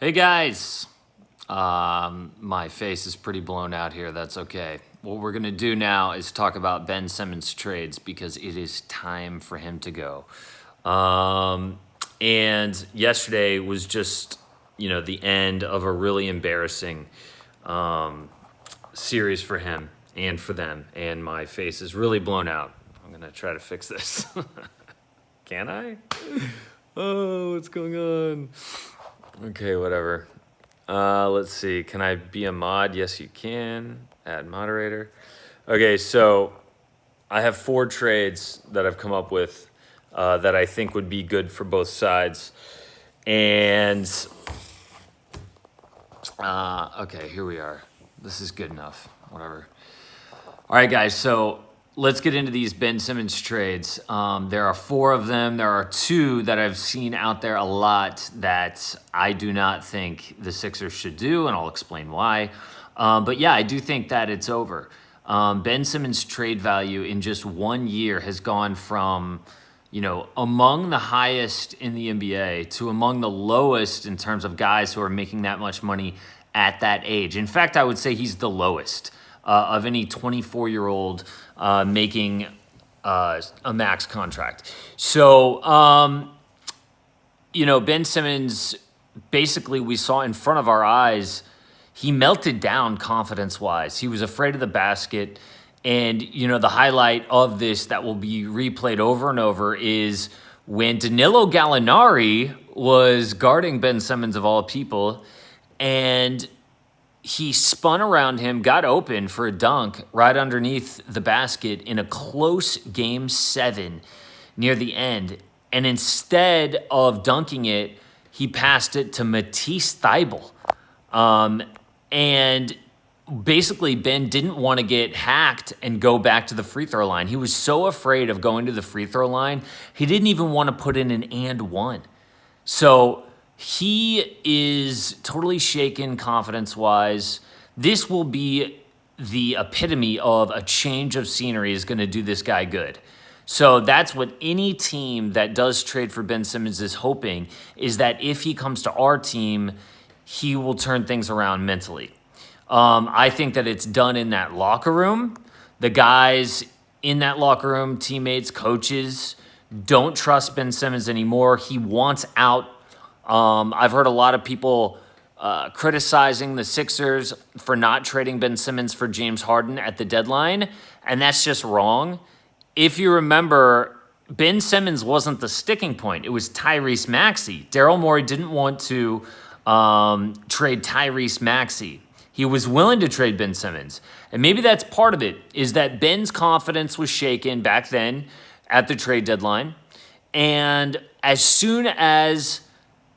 Hey guys, my face is pretty blown out here. That's okay. What we're gonna do now is talk about Ben Simmons trades because it is time for him to go. And yesterday was just, the end of a really embarrassing series for him and for them. And my face is really blown out. I'm gonna try to fix this. Can I? Oh, what's going on? Okay, whatever. Let's see. Can I be a mod? Yes, you can. Add moderator. Okay, so I have 4 trades that I've come up with that I think would be good for both sides. And, okay, here we are. This is good enough. Whatever. All right, guys, so let's get into these Ben Simmons trades. There are 4 of them. There are 2 that I've seen out there a lot that I do not think the Sixers should do, and I'll explain why. But yeah, I do think that it's over. Ben Simmons' trade value in just 1 year has gone from, among the highest in the NBA to among the lowest in terms of guys who are making that much money at that age. In fact, I would say he's the lowest of any 24-year-old making a max contract. So, Ben Simmons, basically we saw in front of our eyes, he melted down confidence-wise. He was afraid of the basket. And, the highlight of this that will be replayed over and over is when Danilo Gallinari was guarding Ben Simmons of all people, and he spun around him, got open for a dunk right underneath the basket in a close game 7 near the end. And instead of dunking it, he passed it to Matisse Thybulle. And basically, Ben didn't want to get hacked and go back to the free throw line. He was so afraid of going to the free throw line, he didn't even want to put in an and one. So he is totally shaken confidence-wise. This will be the epitome of a change of scenery is going to do this guy good. So that's what any team that does trade for Ben Simmons is hoping, is that if he comes to our team, he will turn things around mentally. I think that it's done in that locker room. The guys in that locker room, teammates, coaches, don't trust Ben Simmons anymore. He wants out. I've heard a lot of people criticizing the Sixers for not trading Ben Simmons for James Harden at the deadline, and that's just wrong. If you remember, Ben Simmons wasn't the sticking point. It was Tyrese Maxey. Daryl Morey didn't want to trade Tyrese Maxey. He was willing to trade Ben Simmons. And maybe that's part of it, is that Ben's confidence was shaken back then at the trade deadline. And as soon as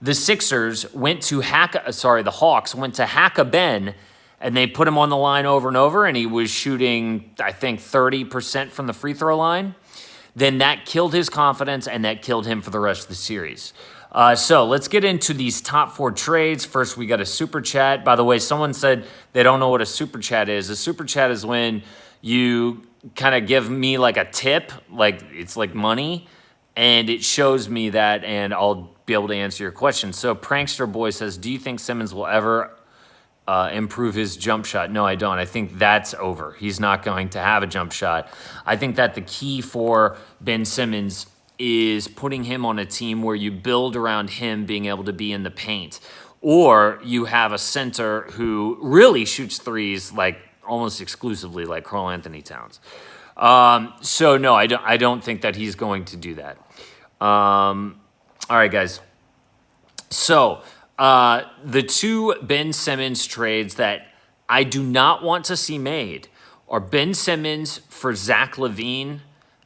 the Sixers went to the Hawks went to hack a Ben, and they put him on the line over and over, and he was shooting, I think, 30% from the free throw line, then that killed his confidence, and that killed him for the rest of the series. So let's get into these top 4 trades. First, we got a super chat. By the way, someone said they don't know what a super chat is. A super chat is when you kind of give me like a tip, like it's like money, and it shows me that, and I'll be able to answer your question. So Prankster Boy says, do you think Simmons will ever improve his jump shot? No, I don't. I think that's over. He's not going to have a jump shot. I think that the key for Ben Simmons is putting him on a team where you build around him being able to be in the paint, or you have a center who really shoots threes like almost exclusively like Karl Anthony Towns. So no, I don't think that he's going to do that. All right, guys. So the 2 Ben Simmons trades that I do not want to see made are Ben Simmons for Zach LaVine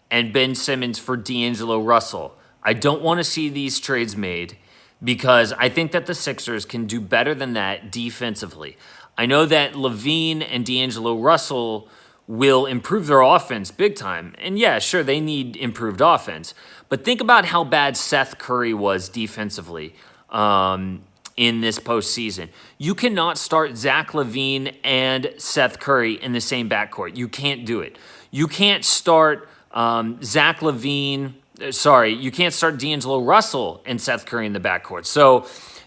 and Ben Simmons for D'Angelo Russell. I don't want to see these trades made because I think that the Sixers can do better than that defensively. I know that LaVine and D'Angelo Russell will improve their offense big time. And yeah, sure, they need improved offense. But think about how bad Seth Curry was defensively in this postseason. You cannot start Zach LaVine and Seth Curry in the same backcourt. You can't do it. You can't start Zach LaVine. You can't start D'Angelo Russell and Seth Curry in the backcourt. So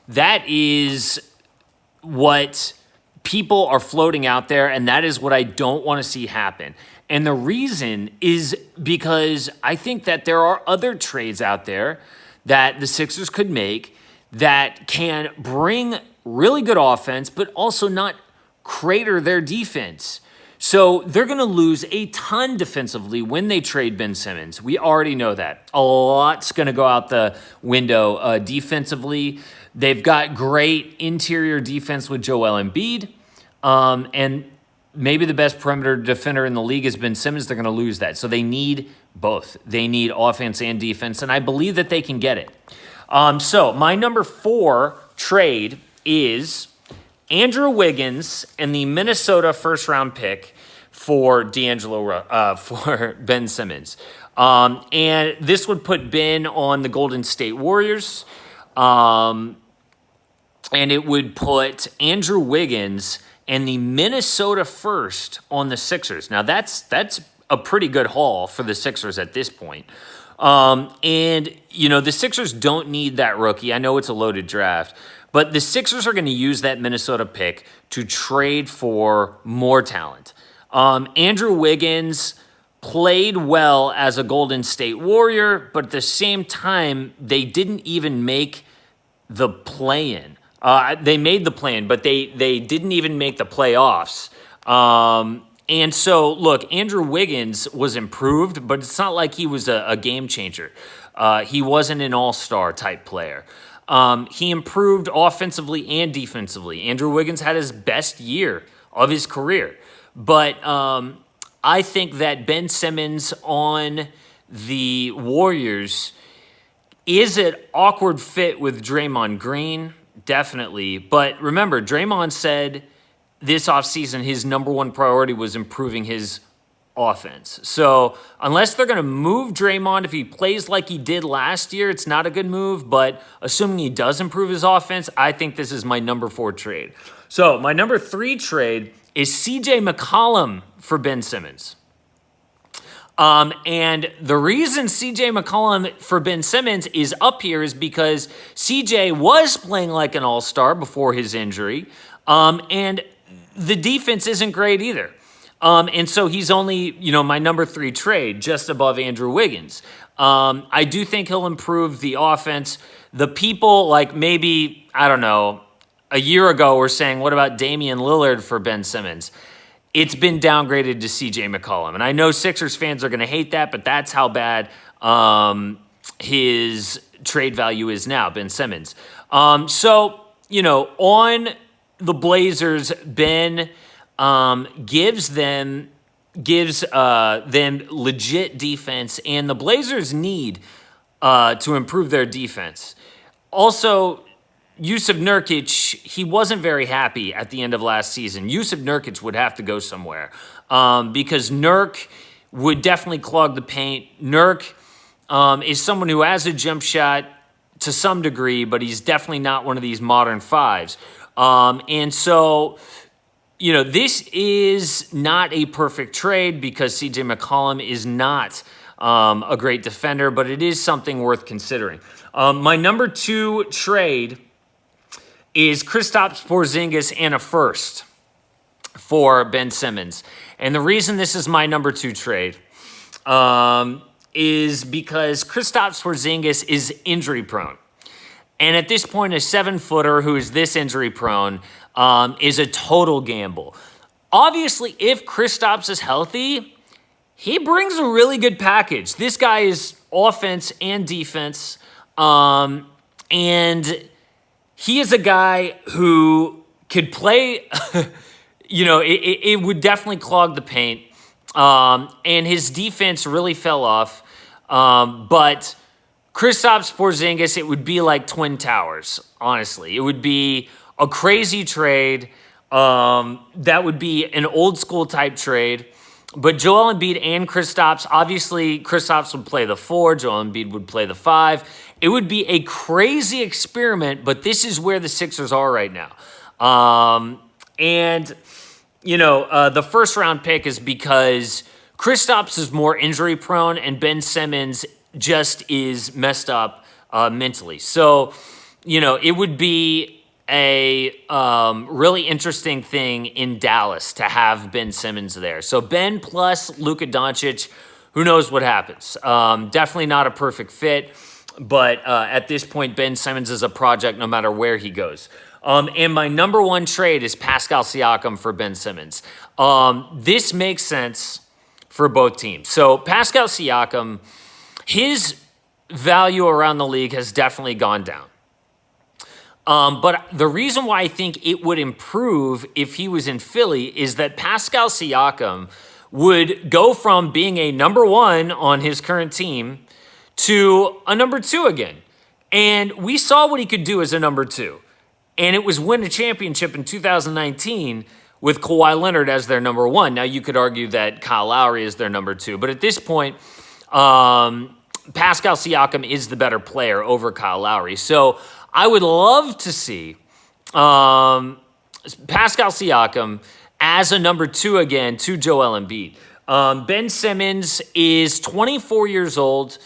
that is what people are floating out there, and that is what I don't want to see happen. And the reason is because I think that there are other trades out there that the Sixers could make that can bring really good offense, but also not crater their defense. So they're going to lose a ton defensively when they trade Ben Simmons. We already know that. A lot's going to go out the window defensively. They've got great interior defense with Joel Embiid. And maybe the best perimeter defender in the league has Ben Simmons. They're going to lose that. So they need both. They need offense and defense, and I believe that they can get it. So my number 4 trade is Andrew Wiggins and the Minnesota first-round pick for for Ben Simmons. And this would put Ben on the Golden State Warriors, and it would put Andrew Wiggins and the Minnesota first on the Sixers. Now, that's a pretty good haul for the Sixers at this point. And, the Sixers don't need that rookie. I know it's a loaded draft, but the Sixers are going to use that Minnesota pick to trade for more talent. Andrew Wiggins played well as a Golden State Warrior, but at the same time, they didn't even make the play-in. They made the play-in, but they didn't even make the playoffs. And so, look, Andrew Wiggins was improved, but it's not like he was a game changer. He wasn't an all-star type player. He improved offensively and defensively. Andrew Wiggins had his best year of his career. But I think that Ben Simmons on the Warriors is an awkward fit with Draymond Green, definitely. But remember, Draymond said this offseason his number one priority was improving his offense. So unless they're going to move Draymond, if he plays like he did last year, it's not a good move. But assuming he does improve his offense, I think this is my number 4 trade. So my number 3 trade is CJ McCollum for Ben Simmons. And the reason CJ McCollum for Ben Simmons is up here is because CJ was playing like an all-star before his injury, and the defense isn't great either. And so he's only, my number 3 trade, just above Andrew Wiggins. I do think he'll improve the offense. The people, like maybe, I don't know, a year ago were saying, what about Damian Lillard for Ben Simmons? It's been downgraded to CJ McCollum. And I know Sixers fans are going to hate that, but that's how bad his trade value is now, Ben Simmons. So, on the Blazers, Ben gives them legit defense, and the Blazers need to improve their defense. Also, Jusuf Nurkic, he wasn't very happy at the end of last season. Jusuf Nurkic would have to go somewhere because Nurk would definitely clog the paint. Nurk is someone who has a jump shot to some degree, but he's definitely not one of these modern fives. And so, this is not a perfect trade because CJ McCollum is not a great defender, but it is something worth considering. My number 2 trade is Kristaps Porzingis and a first for Ben Simmons. And the reason this is my number 2 trade is because Kristaps Porzingis is injury prone. And at this point, a 7-footer who is this injury prone is a total gamble. Obviously, if Kristaps is healthy, he brings a really good package. This guy is offense and defense. And he is a guy who could play, it would definitely clog the paint. And his defense really fell off. But Kristaps Porzingis, it would be like Twin Towers, honestly. It would be a crazy trade. That would be an old school type trade. But Joel Embiid and Kristaps, obviously Kristaps would play the 4, Joel Embiid would play the 5. It would be a crazy experiment, but this is where the Sixers are right now. The first round pick is because Kristaps is more injury prone and Ben Simmons just is messed up mentally. So, it would be a really interesting thing in Dallas to have Ben Simmons there. So Ben plus Luka Doncic, who knows what happens? Definitely not a perfect fit, but at this point, Ben Simmons is a project no matter where he goes. And my number one trade is Pascal Siakam for Ben Simmons. This makes sense for both teams. So Pascal Siakam, his value around the league has definitely gone down. But the reason why I think it would improve if he was in Philly is that Pascal Siakam would go from being a number one on his current team to a number two again. And we saw what he could do as a number two. And it was win a championship in 2019 with Kawhi Leonard as their number one. Now, you could argue that Kyle Lowry is their number two. But at this point, Pascal Siakam is the better player over Kyle Lowry. So I would love to see Pascal Siakam as a number two again to Joel Embiid. Ben Simmons is 24 years old,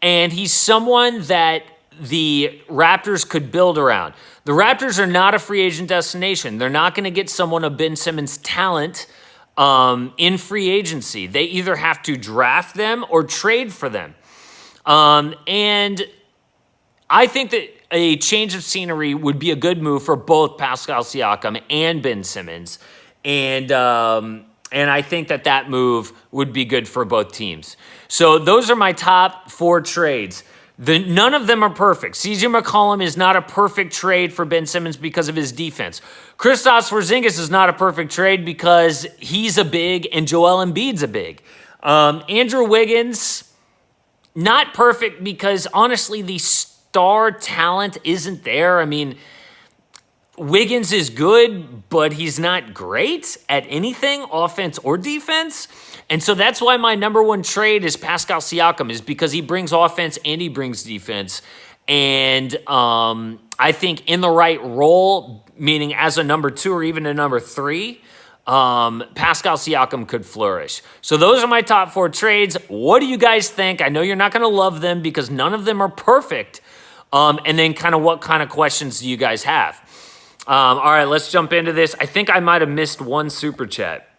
and he's someone that the Raptors could build around. The Raptors are not a free agent destination. They're not going to get someone of Ben Simmons' talent in free agency. They either have to draft them or trade for them. And I think that a change of scenery would be a good move for both Pascal Siakam and Ben Simmons. And I think that move would be good for both teams. So those are my top four trades. None of them are perfect. CJ McCollum is not a perfect trade for Ben Simmons because of his defense. Kristaps Porzingis is not a perfect trade because he's a big and Joel Embiid's a big. Andrew Wiggins, not perfect because honestly the star talent isn't there. I mean, Wiggins is good, but he's not great at anything, offense or defense. And so that's why my number one trade is Pascal Siakam, is because he brings offense and he brings defense. And I think in the right role, meaning as a number two or even a number three, Pascal Siakam could flourish. So those are my top four trades. What do you guys think? I know you're not going to love them because none of them are perfect. And then what kind of questions do you guys have? All right, let's jump into this. I think I might have missed one super chat.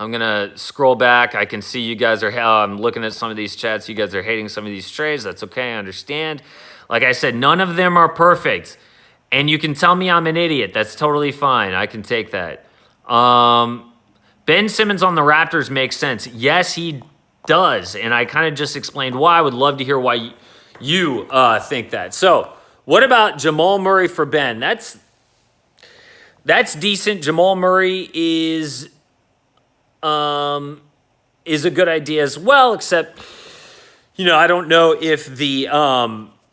I'm going to scroll back. I can see you guys are, I'm looking at some of these chats. You guys are hating some of these trades. That's okay. I understand. Like I said, none of them are perfect. And you can tell me I'm an idiot. That's totally fine. I can take that. Ben Simmons on the Raptors makes sense. Yes, he does. And I kind of just explained why. I would love to hear why you think that. So what about Jamal Murray for Ben? That's decent. Jamal Murray is a good idea as well, except, I don't know if the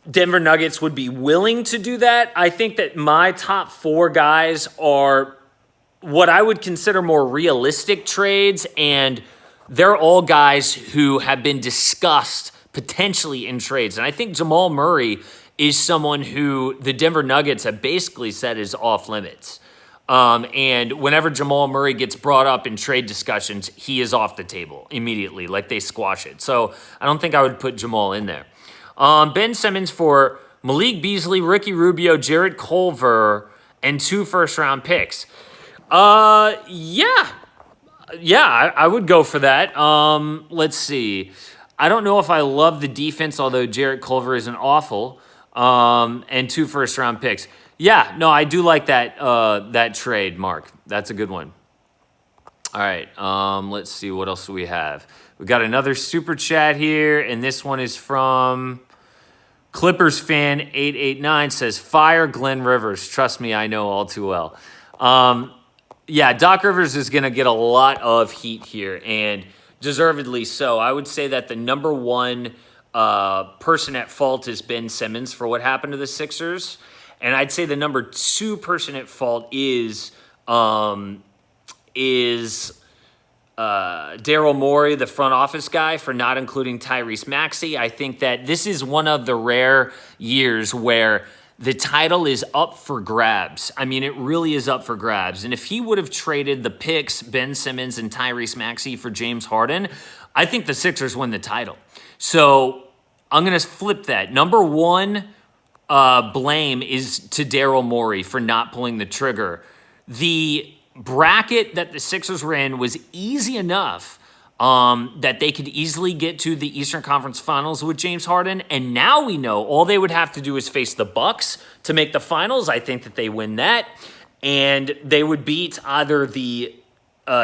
Denver Nuggets would be willing to do that. I think that my top four guys are what I would consider more realistic trades, and they're all guys who have been discussed potentially in trades. And I think Jamal Murray is someone who the Denver Nuggets have basically said is off limits. And whenever Jamal Murray gets brought up in trade discussions, he is off the table immediately, like they squash it. So I don't think I would put Jamal in there. Ben Simmons for Malik Beasley, Ricky Rubio, Jared Culver, and 2 first-round picks. Yeah, I would go for that. Let's see. I don't know if I love the defense, although Jared Culver isn't awful, and 2 first-round picks. Yeah, no, I do like that trade, Mark. That's a good one. All right, let's see. What else do we have? We got another super chat here, and this one is from Clippers fan 889. Says, fire Glenn Rivers. Trust me, I know all too well. Yeah, Doc Rivers is going to get a lot of heat here, and deservedly so. I would say that the number one person at fault is Ben Simmons for what happened to the Sixers. And I'd say the number 2 person at fault is Daryl Morey, the front office guy, for not including Tyrese Maxey. I think that this is one of the rare years where the title is up for grabs. I mean, it really is up for grabs. And if he would have traded the picks, Ben Simmons and Tyrese Maxey, for James Harden, I think the Sixers win the title. So I'm going to flip that. Number 1 blame is to Daryl Morey for not pulling the trigger. The bracket that the Sixers were in was easy enough that they could easily get to the Eastern Conference Finals with James Harden, and now we know all they would have to do is face the Bucks to make the finals. I think that they win that, and they would beat either the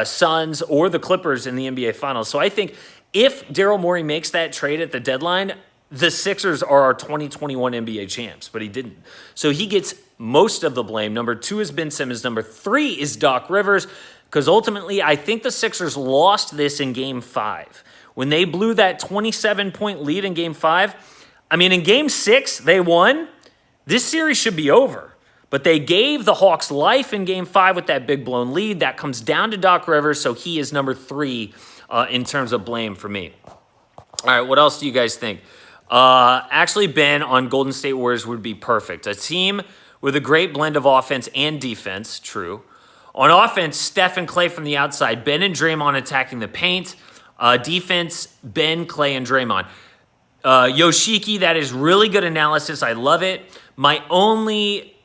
Suns or the Clippers in the NBA Finals. So I think if Daryl Morey makes that trade at the deadline, the Sixers are our 2021 NBA champs, but he didn't. So he gets most of the blame. Number 2 is Ben Simmons. Number 3 is Doc Rivers, because ultimately I think the Sixers lost this in Game 5. When they blew that 27-point lead in Game 5, I mean, in Game 6, they won. This series should be over. But they gave the Hawks life in Game 5 with that big blown lead. That comes down to Doc Rivers, so he is number 3 in terms of blame for me. All right, what else do you guys think? Actually, Ben on Golden State Warriors would be perfect. A team with a great blend of offense and defense, true. On offense, Steph and Klay from the outside. Ben and Draymond attacking the paint. Defense, Ben, Klay, and Draymond. Yoshiki, that is really good analysis. I love it. My only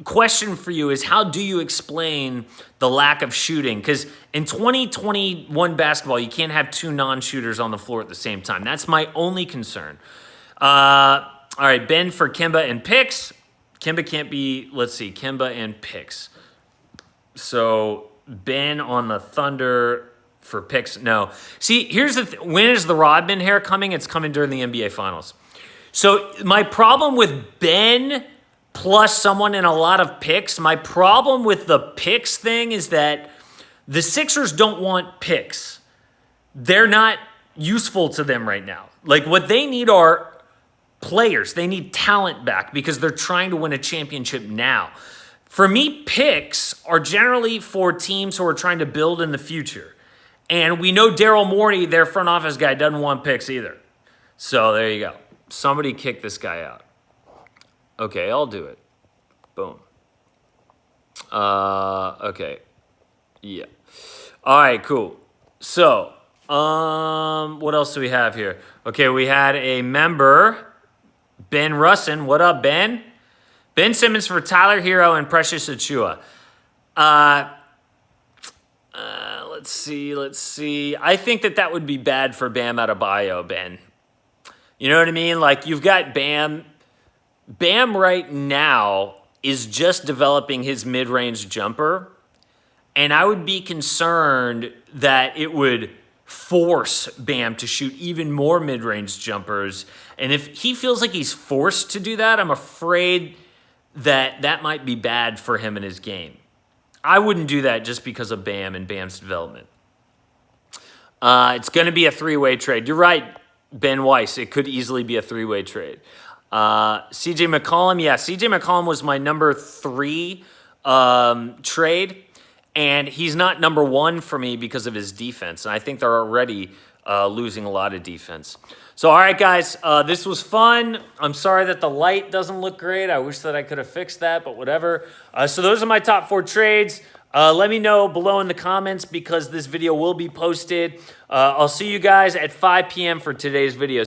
question for you is, how do you explain the lack of shooting? Because in 2021 basketball, you can't have 2 non-shooters on the floor at the same time. That's my only concern. All right, Ben for Kemba and picks. Kemba can't be, let's see, Kemba and picks. So Ben on the Thunder for picks. No. See, here's the when is the Rodman hair coming? It's coming during the NBA Finals. So my problem with Ben plus someone in a lot of picks, my problem with the picks thing is that the Sixers don't want picks. They're not useful to them right now. Like, what they need are players. They need talent back because they're trying to win a championship now. For me, picks are generally for teams who are trying to build in the future. And we know Daryl Morey, their front office guy, doesn't want picks either. So there you go. Somebody kick this guy out. Okay, I'll do it. Boom. Okay. Yeah. All right, cool. So, what else do we have here? Okay, we had a member, Ben Russin. What up, Ben? Ben Simmons for Tyler Hero and Precious Achiuwa. Let's see. I think that would be bad for Bam Adebayo, Ben. You know what I mean? Like, you've got Bam. Bam right now is just developing his mid-range jumper, and I would be concerned that it would force Bam to shoot even more mid-range jumpers. And if he feels like he's forced to do that, I'm afraid that might be bad for him in his game. I wouldn't do that just because of Bam and Bam's development. It's going to be a 3-way trade. You're right, Ben Weiss. It could easily be a 3-way trade. CJ McCollum, yeah, CJ McCollum was my number 3 trade, and he's not number 1 for me because of his defense, and I think they're already losing a lot of defense. So, all right, guys, this was fun. I'm sorry that the light doesn't look great. I wish that I could have fixed that, but whatever. So those are my top 4 trades. Let me know below in the comments because this video will be posted. I'll see you guys at 5 p.m. for today's video.